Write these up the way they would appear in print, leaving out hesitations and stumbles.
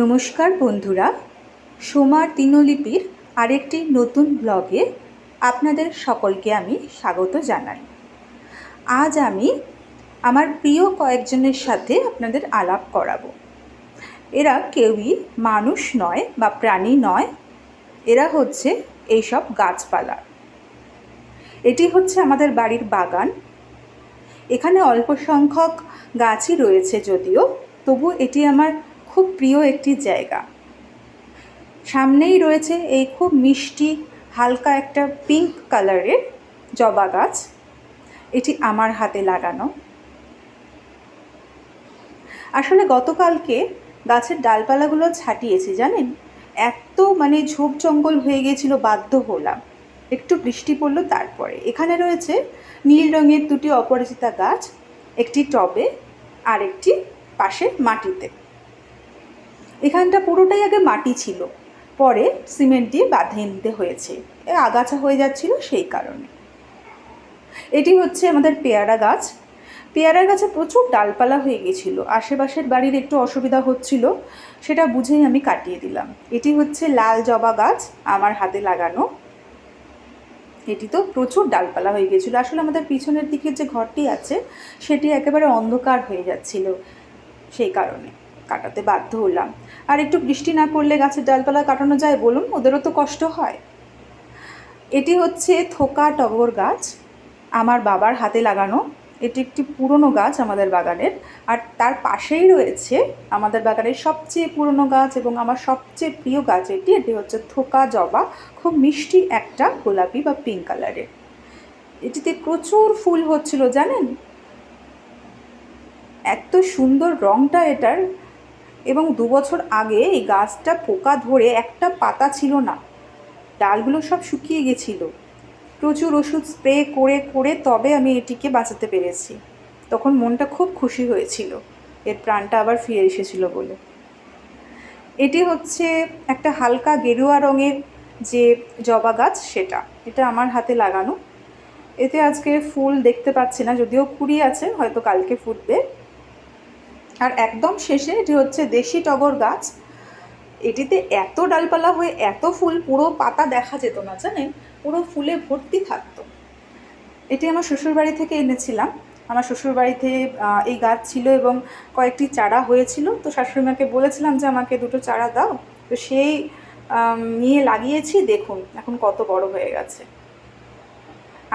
নমস্কার বন্ধুরা, সোমার দিনলিপির আরেকটি নতুন ব্লগে আপনাদের সকলকে আমি স্বাগত জানাই। আজ আমি আমার প্রিয় কয়েকজনের সাথে আপনাদের আলাপ করাবো। এরা কেউই মানুষ নয় বা প্রাণী নয়, এরা হচ্ছে এইসব গাছপালা। এটি হচ্ছে আমাদের বাড়ির বাগান। এখানে অল্প সংখ্যক গাছই রয়েছে যদিও, তবু এটি আমার খুব প্রিয় একটি জায়গা। সামনেই রয়েছে এই খুব মিষ্টি হালকা একটা পিঙ্ক কালারের জবা গাছ। এটি আমার হাতে লাগানো। আসলে গতকালকে গাছের ডালপালাগুলো ছাটিয়েছি, জানেন, এত ঝোপ জঙ্গল হয়ে গিয়েছিল, বাধ্য হলাম। একটু বৃষ্টি পড়লো তারপরে। এখানে রয়েছে নীল রঙের দুটি অপরাজিতা গাছ, একটি টবে আর একটি পাশে মাটিতে। এখানটা পুরোটাই আগে মাটি ছিল, পরে সিমেন্ট দিয়ে বাঁধিয়ে নিতে হয়েছে, আগাছা হয়ে যাচ্ছিল সেই কারণে। এটি হচ্ছে আমাদের পেয়ারা গাছ। পেয়ারা গাছে প্রচুর ডালপালা হয়ে গেছিলো, আশেপাশের বাড়ির একটু অসুবিধা হচ্ছিল, সেটা বুঝেই আমি কাটিয়ে দিলাম। এটি হচ্ছে লাল জবা গাছ, আমার হাতে লাগানো। এটি তো প্রচুর ডালপালা হয়ে গেছিলো। আসলে আমাদের পিছনের দিকে যে ঘরটি আছে সেটি একেবারে অন্ধকার হয়ে যাচ্ছিল, সেই কারণে কাটাতে বাধ্য হলাম। আর একটু বৃষ্টি না পড়লে গাছের ডালপালা কাটানো যায় বলুন? ওদেরও তো কষ্ট হয়। এটি হচ্ছে থোকা টগর গাছ, আমার বাবার হাতে লাগানো। এটি একটি পুরনো গাছ আমাদের বাগানের, আর তার পাশেই রয়েছে আমাদের বাগানের সবচেয়ে পুরনো গাছ এবং আমার সবচেয়ে প্রিয় গাছ। এটি হচ্ছে থোকা জবা, খুব মিষ্টি একটা গোলাপি বা পিঙ্ক কালারের। এটিতে প্রচুর ফুল হচ্ছিল, জানেন, এত সুন্দর রঙটা এটার। এবং 2 বছর আগে এই গাছটা পোকা ধরে একটা পাতা ছিল না, ডালগুলো সব শুকিয়ে গেছিল। প্রচুর ওষুধ স্প্রে করে করে তবে আমি এটিকে বাঁচাতে পেরেছি। তখন মনটা খুব খুশি হয়েছিল, এর প্রাণটা আবার ফিরে এসেছিল বলে। এটি হচ্ছে একটা হালকা গেরুয়া রঙের যে জবা গাছ, এটা আমার হাতে লাগানো। এতে আজকে ফুল দেখতে পাচ্ছি না, যদিও কুড়ি আছে, হয়তো কালকে ফুটবে। আর একদম শেষে এটি হচ্ছে দেশি টগর গাছ। এটিতে এত ডালপালা হয়ে এত ফুল, পুরো পাতা দেখা যেত না, জানেন, পুরো ফুলে ভর্তি থাকতো। এটি আমার শ্বশুরবাড়ি থেকে এনেছিলাম। আমার শ্বশুরবাড়িতে এই গাছ ছিল এবং কয়েকটি চারা হয়েছিল, তো শাশুড়িমাকে বলেছিলাম যে আমাকে 2টো চারা দাও, তো সেই নিয়ে লাগিয়েছি। দেখুন এখন কত বড় হয়ে গেছে।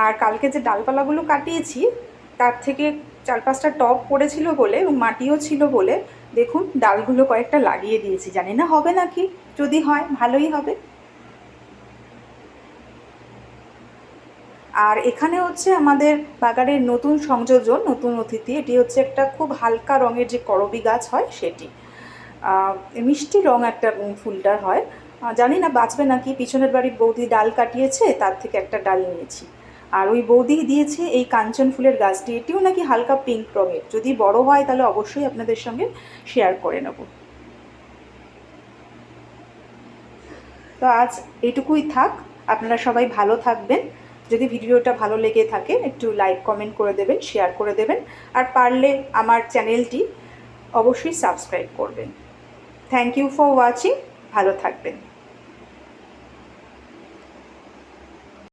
আর কালকে যে ডালপালাগুলো কাটিয়েছি তার থেকে 4-5টা টব পড়েছিল বলে এবং মাটিও ছিল বলে দেখুন ডালগুলো কয়েকটা লাগিয়ে দিয়েছি। জানি না হবে নাকি, যদি হয় ভালোই হবে। আর এখানে হচ্ছে আমাদের বাগানের নতুন সংযোজন, নতুন অতিথি। এটি হচ্ছে একটা খুব হালকা রঙের যে করবি গাছ হয় সেটি, মিষ্টি রঙ একটা ফুলটার হয়। জানি না বাঁচবে নাকি, পিছনের বাড়ির বৌদি ডাল কাটিয়েছে, তার থেকে একটা ডাল নিয়েছি। আর ওই বৌদি দিয়েছে এই কাঞ্চন ফুলের গাছটি, এটিও নাকি হালকা পিঙ্ক রঙের। যদি বড় হয় তাহলে অবশ্যই আপনাদের সঙ্গে শেয়ার করে নেব। তো আজ এইটুকুই থাক, আপনারা সবাই ভালো থাকবেন। যদি ভিডিওটা ভালো লেগে থাকে একটু লাইক কমেন্ট করে দেবেন, শেয়ার করে দেবেন, আর পারলে আমার চ্যানেলটি অবশ্যই সাবস্ক্রাইব করবেন। Thank you for watching. ভালো থাকবেন।